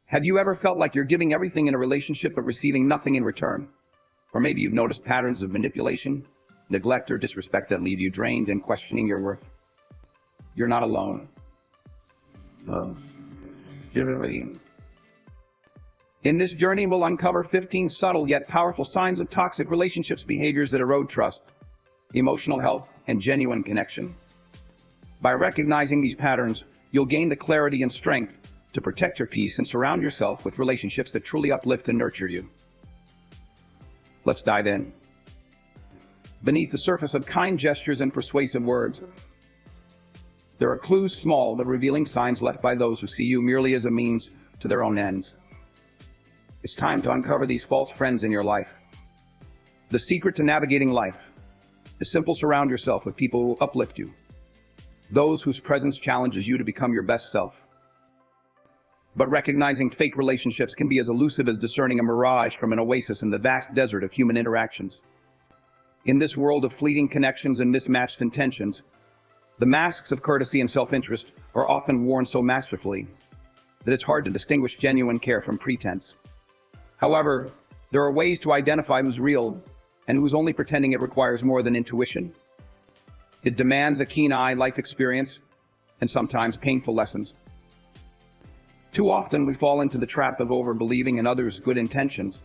Have you ever felt like you're giving everything in a relationship but receiving nothing in return? Or maybe you've noticed patterns of manipulation, neglect, or disrespect that leave you drained and questioning your worth. You're not alone. In this journey, we'll uncover 15 subtle yet powerful signs of toxic relationships, behaviors that erode trust, emotional health, and genuine connection. By recognizing these patterns, you'll gain the clarity and strength to protect your peace and surround yourself with relationships that truly uplift and nurture you. Let's dive in. Beneath the surface of kind gestures and persuasive words, there are clues, small but revealing signs left by those who see you merely as a means to their own ends. It's time to uncover these false friends in your life. The secret to navigating life is simple: surround yourself with people who uplift you, those whose presence challenges you to become your best self. But recognizing fake relationships can be as elusive as discerning a mirage from an oasis in the vast desert of human interactions. In this world of fleeting connections and mismatched intentions, the masks of courtesy and self-interest are often worn so masterfully that it's hard to distinguish genuine care from pretense. However, there are ways to identify who's real and who's only pretending. It requires more than intuition. It demands a keen eye, life experience, and sometimes painful lessons. Too often we fall into the trap of over-believing in others' good intentions,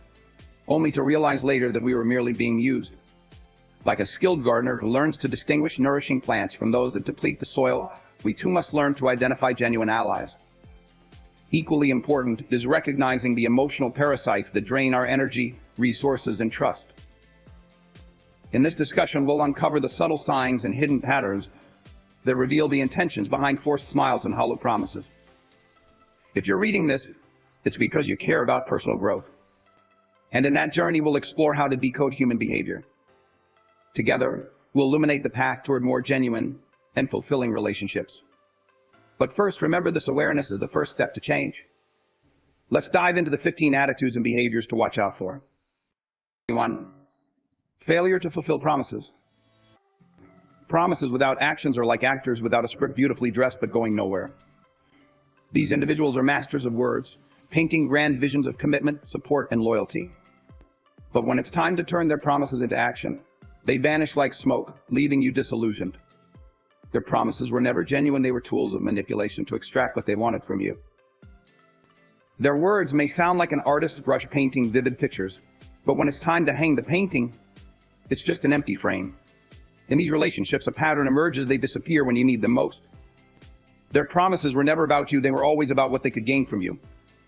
only to realize later that we were merely being used. Like a skilled gardener who learns to distinguish nourishing plants from those that deplete the soil, we too must learn to identify genuine allies. Equally important is recognizing the emotional parasites that drain our energy, resources, and trust. In this discussion, we'll uncover the subtle signs and hidden patterns that reveal the intentions behind forced smiles and hollow promises. If you're reading this, it's because you care about personal growth. And in that journey, we'll explore how to decode human behavior. Together, we'll illuminate the path toward more genuine and fulfilling relationships. But first, remember, this awareness is the first step to change. Let's dive into the 15 attitudes and behaviors to watch out for. 1. Failure to fulfill promises. Promises without actions are like actors without a script, beautifully dressed but going nowhere. These individuals are masters of words, painting grand visions of commitment, support, and loyalty. But when it's time to turn their promises into action, they vanish like smoke, leaving you disillusioned. Their promises were never genuine. They were tools of manipulation to extract what they wanted from you. Their words may sound like an artist's brush painting vivid pictures, but when it's time to hang the painting, it's just an empty frame. In these relationships, a pattern emerges. They disappear when you need them most. Their promises were never about you. They were always about what they could gain from you,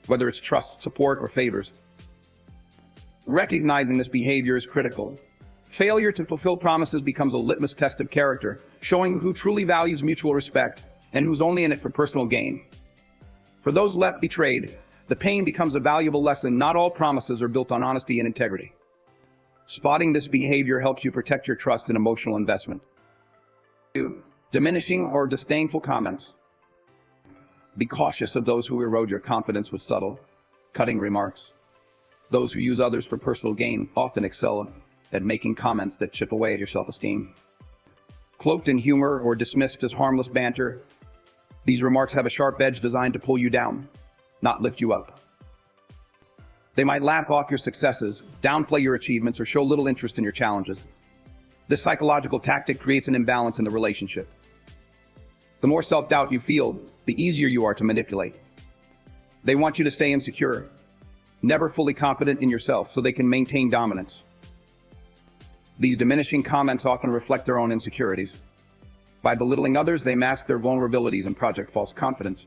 whether it's trust, support, or favors. Recognizing this behavior is critical. Failure to fulfill promises becomes a litmus test of character, showing who truly values mutual respect and who's only in it for personal gain. For those left betrayed, the pain becomes a valuable lesson. Not all promises are built on honesty and integrity. Spotting this behavior helps you protect your trust and emotional investment. 2. Diminishing or disdainful comments. Be cautious of those who erode your confidence with subtle, cutting remarks. Those who use others for personal gain often excel at making comments that chip away at your self-esteem. Cloaked in humor or dismissed as harmless banter, these remarks have a sharp edge designed to pull you down, not lift you up. They might laugh off your successes, downplay your achievements, or show little interest in your challenges. This psychological tactic creates an imbalance in the relationship. The more self-doubt you feel, the easier you are to manipulate. They want you to stay insecure, never fully confident in yourself, so they can maintain dominance. These diminishing comments often reflect their own insecurities. By belittling others, they mask their vulnerabilities and project false confidence.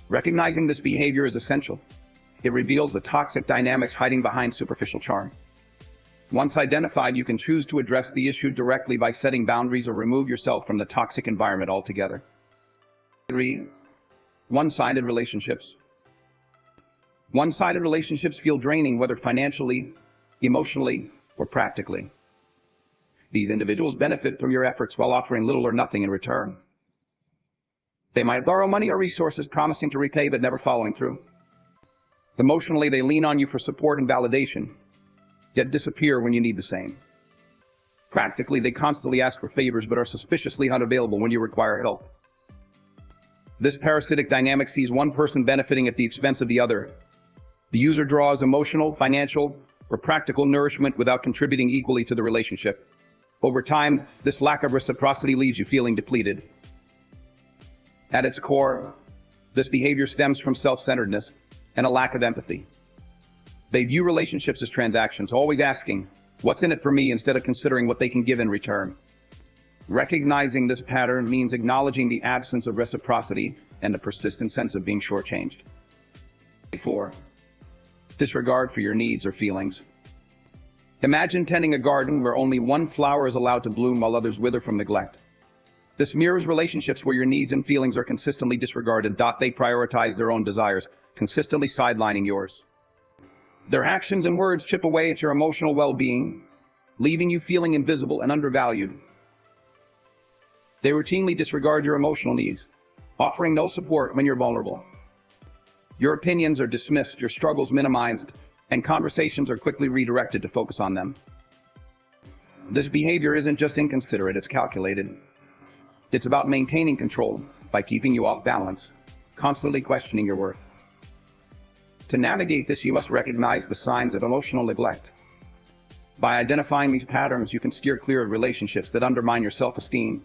Recognizing this behavior is essential. It reveals the toxic dynamics hiding behind superficial charm. Once identified, you can choose to address the issue directly by setting boundaries or remove yourself from the toxic environment altogether. 3. One-sided relationships. One-sided relationships feel draining, whether financially, emotionally, or practically. These individuals benefit from your efforts while offering little or nothing in return. They might borrow money or resources, promising to repay but never following through. Emotionally, they lean on you for support and validation, yet disappear when you need the same. Practically, they constantly ask for favors but are suspiciously unavailable when you require help. This parasitic dynamic sees one person benefiting at the expense of the other. The user draws emotional, financial, or practical nourishment without contributing equally to the relationship. Over time, this lack of reciprocity leaves you feeling depleted. At its core, this behavior stems from self-centeredness and a lack of empathy. They view relationships as transactions, always asking, "What's in it for me?" instead of considering what they can give in return. Recognizing this pattern means acknowledging the absence of reciprocity and a persistent sense of being shortchanged. 4. Disregard for your needs or feelings. Imagine tending a garden where only one flower is allowed to bloom while others wither from neglect. This mirrors relationships where your needs and feelings are consistently disregarded. They prioritize their own desires, consistently sidelining yours. Their actions and words chip away at your emotional well-being, leaving you feeling invisible and undervalued. They routinely disregard your emotional needs, offering no support when you're vulnerable. Your opinions are dismissed, your struggles minimized, and conversations are quickly redirected to focus on them. This behavior isn't just inconsiderate, it's calculated. It's about maintaining control by keeping you off balance, constantly questioning your worth. To navigate this, you must recognize the signs of emotional neglect. By identifying these patterns, you can steer clear of relationships that undermine your self-esteem,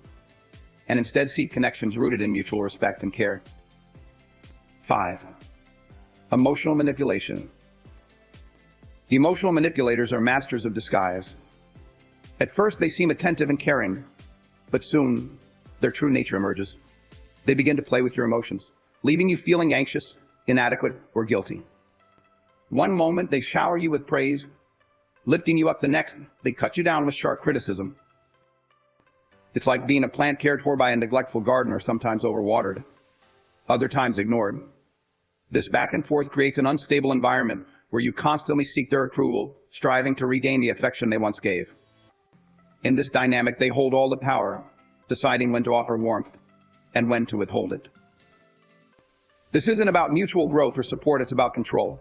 and instead seek connections rooted in mutual respect and care. 5. Emotional manipulation. Emotional manipulators are masters of disguise. At first, they seem attentive and caring, but soon, their true nature emerges. They begin to play with your emotions, leaving you feeling anxious, inadequate, or guilty. One moment, they shower you with praise, lifting you up. The next, they cut you down with sharp criticism. It's like being a plant cared for by a neglectful gardener, sometimes overwatered, other times ignored. This back and forth creates an unstable environment where you constantly seek their approval, striving to regain the affection they once gave. In this dynamic, they hold all the power, deciding when to offer warmth and when to withhold it. This isn't about mutual growth or support, it's about control.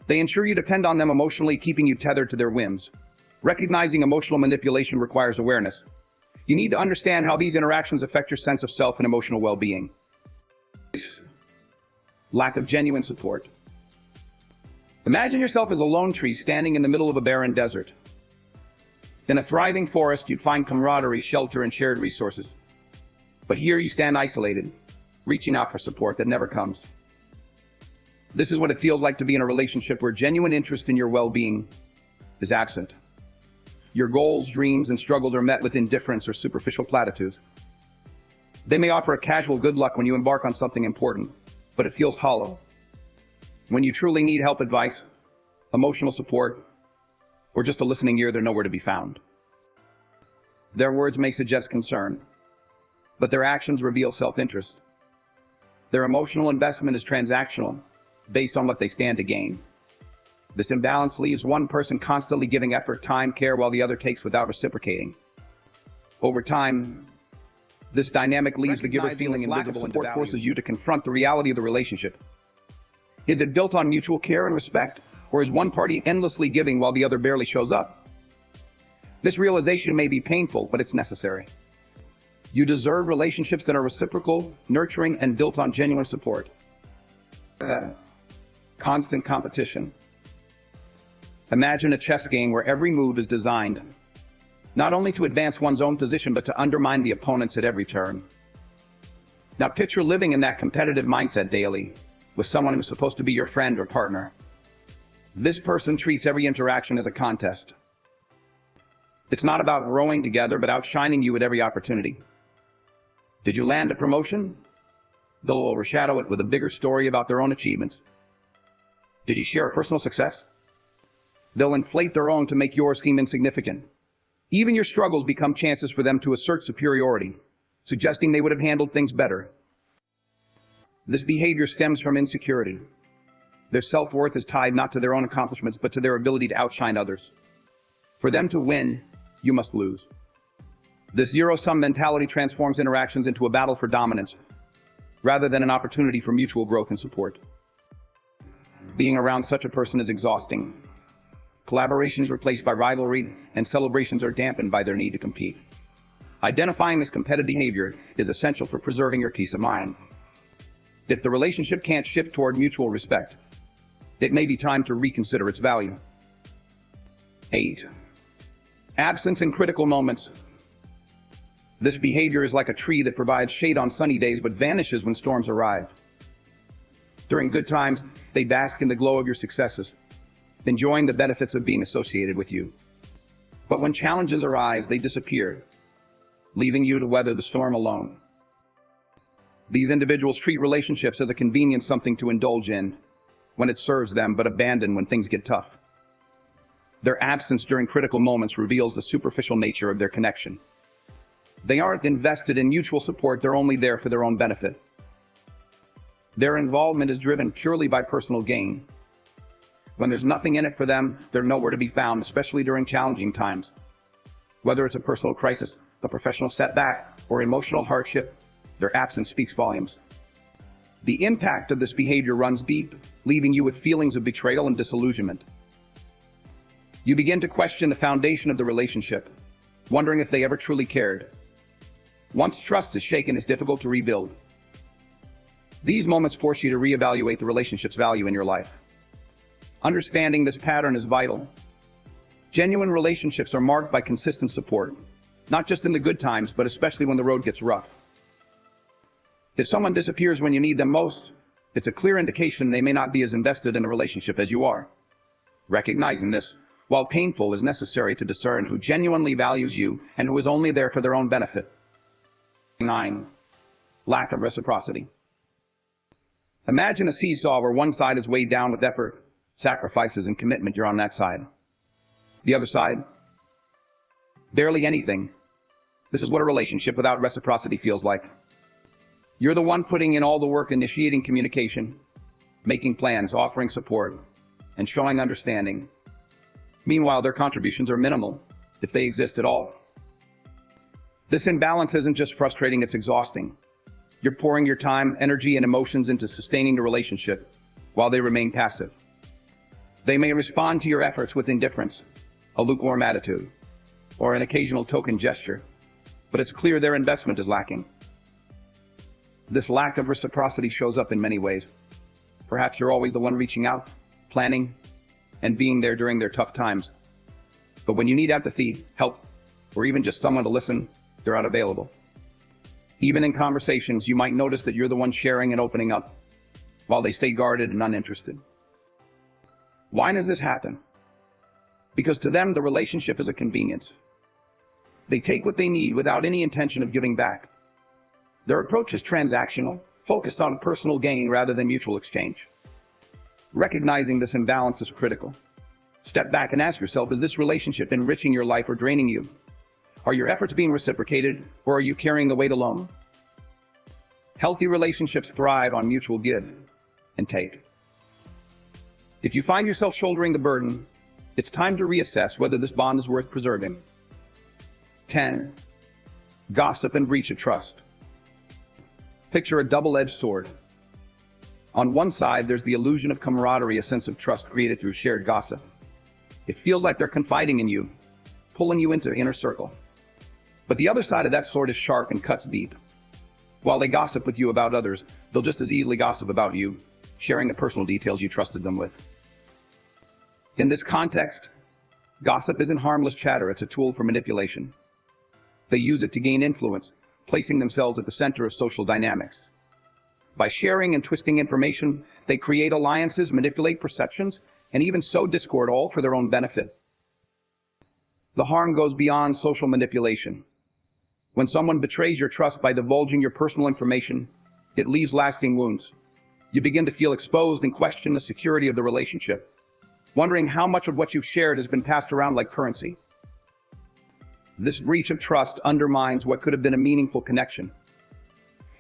They ensure you depend on them emotionally, keeping you tethered to their whims. Recognizing emotional manipulation requires awareness. You need to understand how these interactions affect your sense of self and emotional well-being. Lack of genuine support. Imagine yourself as a lone tree standing in the middle of a barren desert. In a thriving forest, you'd find camaraderie, shelter, and shared resources. But here you stand isolated, reaching out for support that never comes. This is what it feels like to be in a relationship where genuine interest in your well-being is absent. Your goals, dreams, and struggles are met with indifference or superficial platitudes. They may offer a casual good luck when you embark on something important, but it feels hollow. When you truly need help, advice, emotional support, or just a listening ear, they're nowhere to be found. Their words may suggest concern, but their actions reveal self-interest. Their emotional investment is transactional, based on what they stand to gain. This imbalance leaves one person constantly giving effort, time, care, while the other takes without reciprocating. Over time, this dynamic leaves the giver feeling invisible and forces you to confront the reality of the relationship. Is it built on mutual care and respect, or is one party endlessly giving while the other barely shows up? This realization may be painful, but it's necessary. You deserve relationships that are reciprocal, nurturing, and built on genuine support. Constant competition. Imagine a chess game where every move is designed not only to advance one's own position, but to undermine the opponents at every turn. Now picture living in that competitive mindset daily, with someone who's supposed to be your friend or partner. This person treats every interaction as a contest. It's not about growing together, but outshining you at every opportunity. Did you land a promotion? They'll overshadow it with a bigger story about their own achievements. Did you share a personal success? They'll inflate their own to make yours seem insignificant. Even your struggles become chances for them to assert superiority, suggesting they would have handled things better. This behavior stems from insecurity. Their self-worth is tied not to their own accomplishments, but to their ability to outshine others. For them to win, you must lose. This zero-sum mentality transforms interactions into a battle for dominance, rather than an opportunity for mutual growth and support. Being around such a person is exhausting. Collaboration is replaced by rivalry, and celebrations are dampened by their need to compete. Identifying this competitive behavior is essential for preserving your peace of mind. If the relationship can't shift toward mutual respect, it may be time to reconsider its value. 8. Absence in critical moments. This behavior is like a tree that provides shade on sunny days but vanishes when storms arrive. During good times, they bask in the glow of your successes, enjoying the benefits of being associated with you. But when challenges arise, they disappear, leaving you to weather the storm alone. These individuals treat relationships as a convenient something to indulge in when it serves them, but abandon when things get tough. Their absence during critical moments reveals the superficial nature of their connection. They aren't invested in mutual support, they're only there for their own benefit. Their involvement is driven purely by personal gain. When there's nothing in it for them, they're nowhere to be found, especially during challenging times. Whether it's a personal crisis, a professional setback, or emotional hardship, their absence speaks volumes. The impact of this behavior runs deep, leaving you with feelings of betrayal and disillusionment. You begin to question the foundation of the relationship, wondering if they ever truly cared. Once trust is shaken, it's difficult to rebuild. These moments force you to reevaluate the relationship's value in your life. Understanding this pattern is vital. Genuine relationships are marked by consistent support, not just in the good times, but especially when the road gets rough. If someone disappears when you need them most, it's a clear indication they may not be as invested in a relationship as you are. Recognizing this, while painful, is necessary to discern who genuinely values you and who is only there for their own benefit. 9. Lack of reciprocity. Imagine a seesaw where one side is weighed down with effort, sacrifices, and commitment. You're on that side. The other side? Barely anything. This is what a relationship without reciprocity feels like. You're the one putting in all the work, initiating communication, making plans, offering support, and showing understanding. Meanwhile, their contributions are minimal, if they exist at all. This imbalance isn't just frustrating, it's exhausting. You're pouring your time, energy, and emotions into sustaining the relationship, while they remain passive. They may respond to your efforts with indifference, a lukewarm attitude, or an occasional token gesture, but it's clear their investment is lacking. This lack of reciprocity shows up in many ways. Perhaps you're always the one reaching out, planning, and being there during their tough times. But when you need empathy, help, or even just someone to listen, they're unavailable. Even in conversations, you might notice that you're the one sharing and opening up, while they stay guarded and uninterested. Why does this happen? Because to them, the relationship is a convenience. They take what they need without any intention of giving back. Their approach is transactional, focused on personal gain rather than mutual exchange. Recognizing this imbalance is critical. Step back and ask yourself, is this relationship enriching your life or draining you? Are your efforts being reciprocated, or are you carrying the weight alone? Healthy relationships thrive on mutual give and take. If you find yourself shouldering the burden, it's time to reassess whether this bond is worth preserving. 10. Gossip and breach of trust. Picture a double-edged sword. On one side, there's the illusion of camaraderie, a sense of trust created through shared gossip. It feels like they're confiding in you, pulling you into inner circle. But the other side of that sword is sharp and cuts deep. While they gossip with you about others, they'll just as easily gossip about you, sharing the personal details you trusted them with. In this context, gossip isn't harmless chatter, it's a tool for manipulation. They use it to gain influence, placing themselves at the center of social dynamics. By sharing and twisting information, they create alliances, manipulate perceptions, and even sow discord, all for their own benefit. The harm goes beyond social manipulation. When someone betrays your trust by divulging your personal information, it leaves lasting wounds. You begin to feel exposed and question the security of the relationship, wondering how much of what you've shared has been passed around like currency. This breach of trust undermines what could have been a meaningful connection.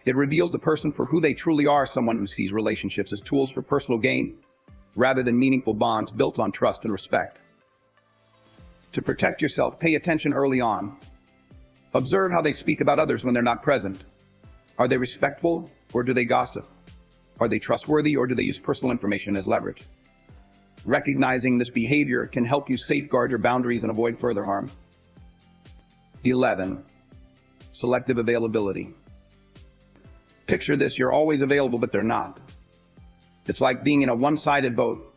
It reveals the person for who they truly are, someone who sees relationships as tools for personal gain, rather than meaningful bonds built on trust and respect. To protect yourself, pay attention early on. Observe how they speak about others when they're not present. Are they respectful, or do they gossip? Are they trustworthy, or do they use personal information as leverage? Recognizing this behavior can help you safeguard your boundaries and avoid further harm. 11. Selective availability. Picture this: you're always available, but they're not. It's like being in a one-sided boat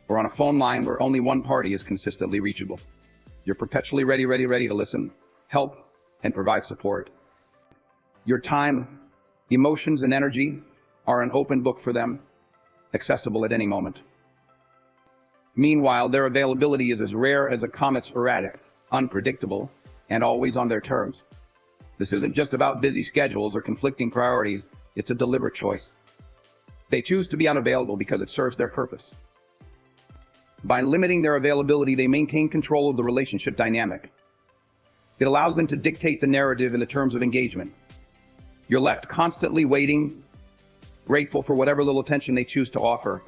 or on a phone line where only one party is consistently reachable. You're perpetually ready to listen, help, and provide support. Your time, emotions, and energy are an open book for them, accessible at any moment. Meanwhile, their availability is as rare as a comet's erratic, unpredictable, and always on their terms. This isn't just about busy schedules or conflicting priorities, it's a deliberate choice. They choose to be unavailable because it serves their purpose. By limiting their availability, they maintain control of the relationship dynamic. It allows them to dictate the narrative and the terms of engagement. You're left constantly waiting, grateful for whatever little attention they choose to offer.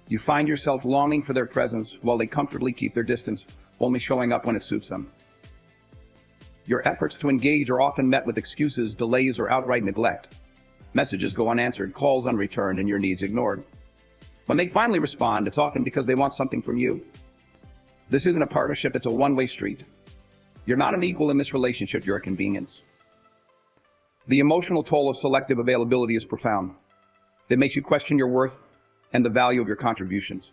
You find yourself longing for their presence while they comfortably keep their distance, only showing up when it suits them. Your efforts to engage are often met with excuses, delays, or outright neglect. Messages go unanswered, calls unreturned, and your needs ignored. When they finally respond, it's often because they want something from you. This isn't a partnership, it's a one-way street. You're not an equal in this relationship, you're a convenience. The emotional toll of selective availability is profound. It makes you question your worth and the value of your contributions.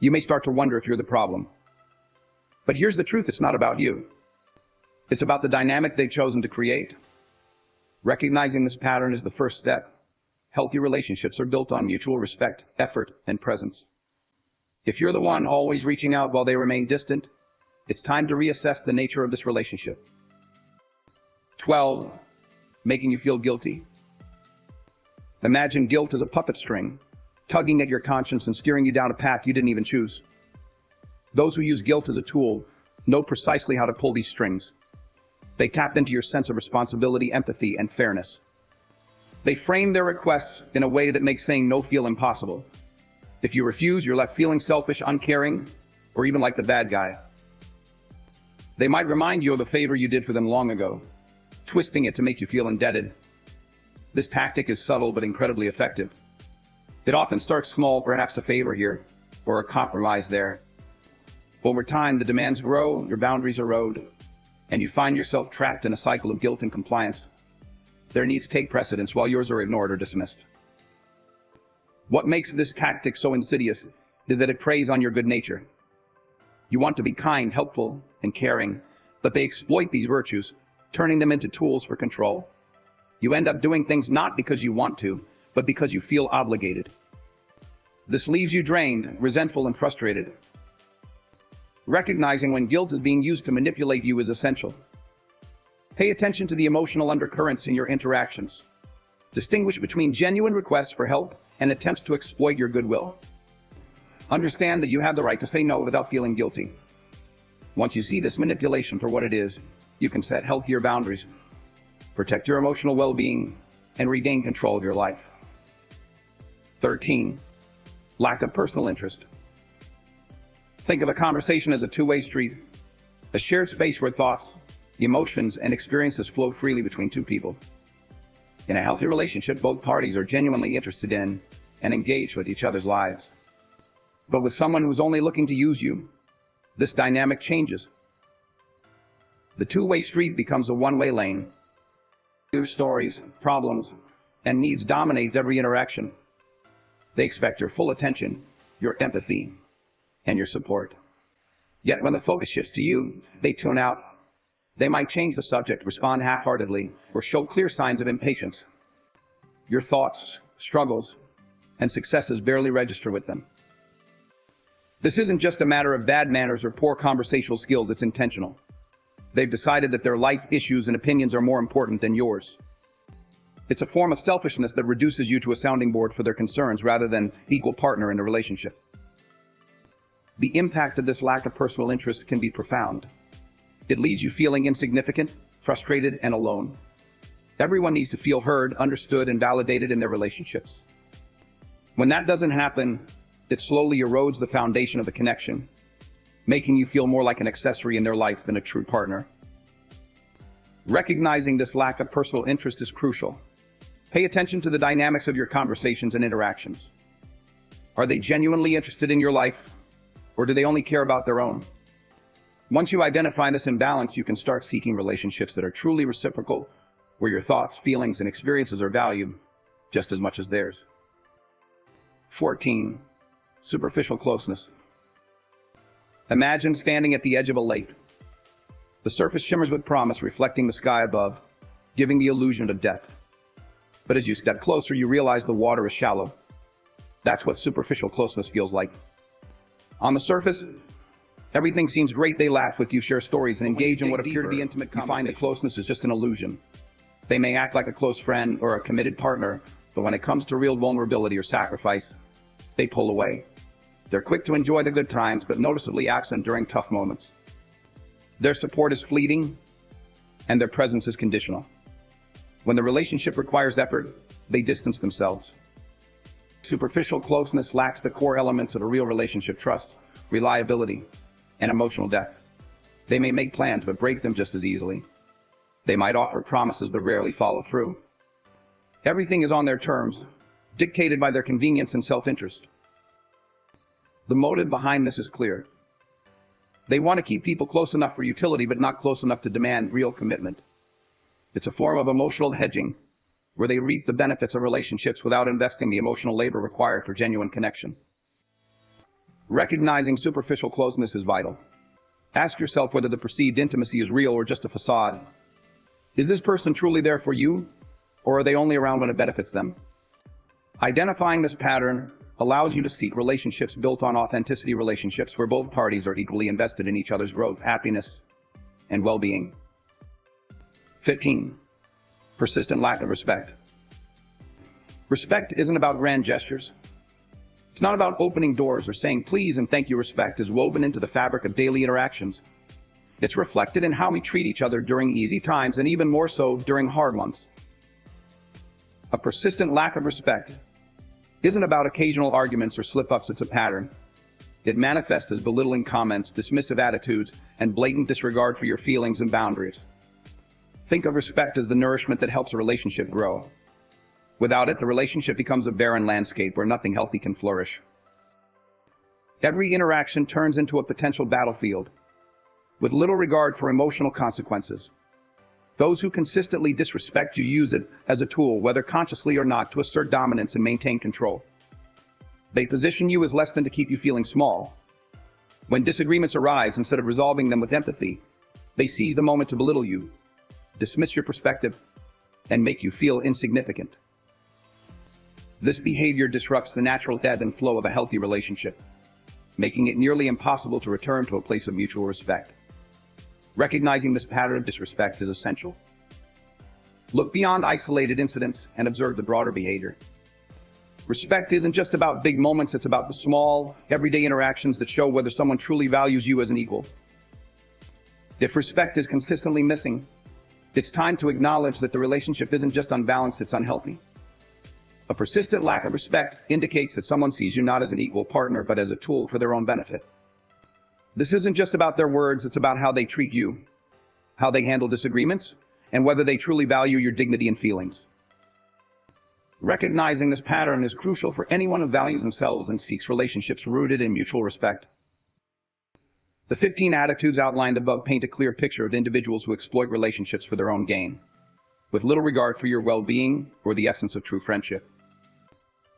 You may start to wonder if you're the problem. But here's the truth: it's not about you. It's about the dynamic they've chosen to create. Recognizing this pattern is the first step. Healthy relationships are built on mutual respect, effort, and presence. If you're the one always reaching out while they remain distant, it's time to reassess the nature of this relationship. 12. Making you feel guilty. Imagine guilt as a puppet string, tugging at your conscience and steering you down a path you didn't even choose. Those who use guilt as a tool know precisely how to pull these strings. They tap into your sense of responsibility, empathy, and fairness. They frame their requests in a way that makes saying no feel impossible. If you refuse, you're left feeling selfish, uncaring, or even like the bad guy. They might remind you of a favor you did for them long ago, twisting it to make you feel indebted. This tactic is subtle but incredibly effective. It often starts small, perhaps a favor here, or a compromise there. Over time, the demands grow, your boundaries erode, and you find yourself trapped in a cycle of guilt and compliance. Their needs take precedence while yours are ignored or dismissed. What makes this tactic so insidious is that it preys on your good nature. You want to be kind, helpful, and caring, but they exploit these virtues, turning them into tools for control. You end up doing things not because you want to, but because you feel obligated. This leaves you drained, resentful, and frustrated. Recognizing when guilt is being used to manipulate you is essential. Pay attention to the emotional undercurrents in your interactions. Distinguish between genuine requests for help and attempts to exploit your goodwill. Understand that you have the right to say no without feeling guilty. Once you see this manipulation for what it is, you can set healthier boundaries, protect your emotional well-being, and regain control of your life. 13. Lack of personal interest. Think of a conversation as a two-way street, a shared space where thoughts, emotions, and experiences flow freely between two people. In a healthy relationship, both parties are genuinely interested in and engaged with each other's lives. But with someone who's only looking to use you, this dynamic changes. The two-way street becomes a one-way lane. Your stories, problems, and needs dominate every interaction. They expect your full attention, your empathy, and your support. Yet when the focus shifts to you, they tune out. They might change the subject, respond half-heartedly, or show clear signs of impatience. Your thoughts, struggles, and successes barely register with them. This isn't just a matter of bad manners or poor conversational skills, it's intentional. They've decided that their life issues and opinions are more important than yours. It's a form of selfishness that reduces you to a sounding board for their concerns rather than equal partner in a relationship. The impact of this lack of personal interest can be profound. It leaves you feeling insignificant, frustrated, and alone. Everyone needs to feel heard, understood, and validated in their relationships. When that doesn't happen, it slowly erodes the foundation of the connection, making you feel more like an accessory in their life than a true partner. Recognizing this lack of personal interest is crucial. Pay attention to the dynamics of your conversations and interactions. Are they genuinely interested in your life, or do they only care about their own? Once you identify this imbalance, you can start seeking relationships that are truly reciprocal, where your thoughts, feelings, and experiences are valued, just as much as theirs. 14. Superficial closeness. Imagine standing at the edge of a lake. The surface shimmers with promise, reflecting the sky above, giving the illusion of depth. But as you step closer, you realize the water is shallow. That's what superficial closeness feels like. On the surface, everything seems great. They laugh with you, share stories, and engage in what appear to be intimate conversations. You find that closeness is just an illusion. They may act like a close friend or a committed partner, but when it comes to real vulnerability or sacrifice, they pull away. They're quick to enjoy the good times, but noticeably absent during tough moments. Their support is fleeting, and their presence is conditional. When the relationship requires effort, they distance themselves. Superficial closeness lacks the core elements of a real relationship: trust, reliability, and emotional depth. They may make plans but break them just as easily. They might offer promises but rarely follow through. Everything is on their terms, dictated by their convenience and self-interest. The motive behind this is clear. They want to keep people close enough for utility but not close enough to demand real commitment. It's a form of emotional hedging, where they reap the benefits of relationships without investing the emotional labor required for genuine connection. Recognizing superficial closeness is vital. Ask yourself whether the perceived intimacy is real or just a facade. Is this person truly there for you, or are they only around when it benefits them? Identifying this pattern allows you to seek relationships built on authenticity, relationships where both parties are equally invested in each other's growth, happiness, and well-being. 15. Persistent lack of respect. Respect isn't about grand gestures. It's not about opening doors or saying please and thank you. Respect is woven into the fabric of daily interactions. It's reflected in how we treat each other during easy times and even more so during hard ones. A persistent lack of respect isn't about occasional arguments or slip-ups. It's a pattern. It manifests as belittling comments, dismissive attitudes, and blatant disregard for your feelings and boundaries. Think of respect as the nourishment that helps a relationship grow. Without it, the relationship becomes a barren landscape where nothing healthy can flourish. Every interaction turns into a potential battlefield, with little regard for emotional consequences. Those who consistently disrespect you use it as a tool, whether consciously or not, to assert dominance and maintain control. They position you as less than to keep you feeling small. When disagreements arise, instead of resolving them with empathy, they seize the moment to belittle you, dismiss your perspective, and make you feel insignificant. This behavior disrupts the natural ebb and flow of a healthy relationship, making it nearly impossible to return to a place of mutual respect. Recognizing this pattern of disrespect is essential. Look beyond isolated incidents and observe the broader behavior. Respect isn't just about big moments, it's about the small, everyday interactions that show whether someone truly values you as an equal. If respect is consistently missing, it's time to acknowledge that the relationship isn't just unbalanced, it's unhealthy. A persistent lack of respect indicates that someone sees you not as an equal partner, but as a tool for their own benefit. This isn't just about their words, it's about how they treat you, how they handle disagreements, and whether they truly value your dignity and feelings. Recognizing this pattern is crucial for anyone who values themselves and seeks relationships rooted in mutual respect. The 15 attitudes outlined above paint a clear picture of individuals who exploit relationships for their own gain, with little regard for your well-being or the essence of true friendship.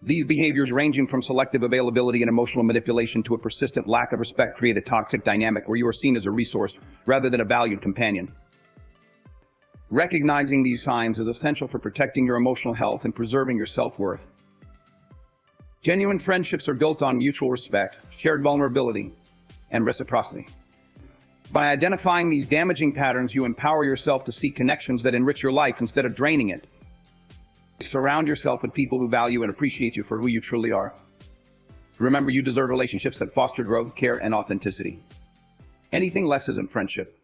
These behaviors, ranging from selective availability and emotional manipulation to a persistent lack of respect, create a toxic dynamic where you are seen as a resource rather than a valued companion. Recognizing these signs is essential for protecting your emotional health and preserving your self-worth. Genuine friendships are built on mutual respect, shared vulnerability, and reciprocity. By identifying these damaging patterns, you empower yourself to seek connections that enrich your life instead of draining it. Surround yourself with people who value and appreciate you for who you truly are. Remember, you deserve relationships that foster growth, care, and authenticity. Anything less isn't friendship.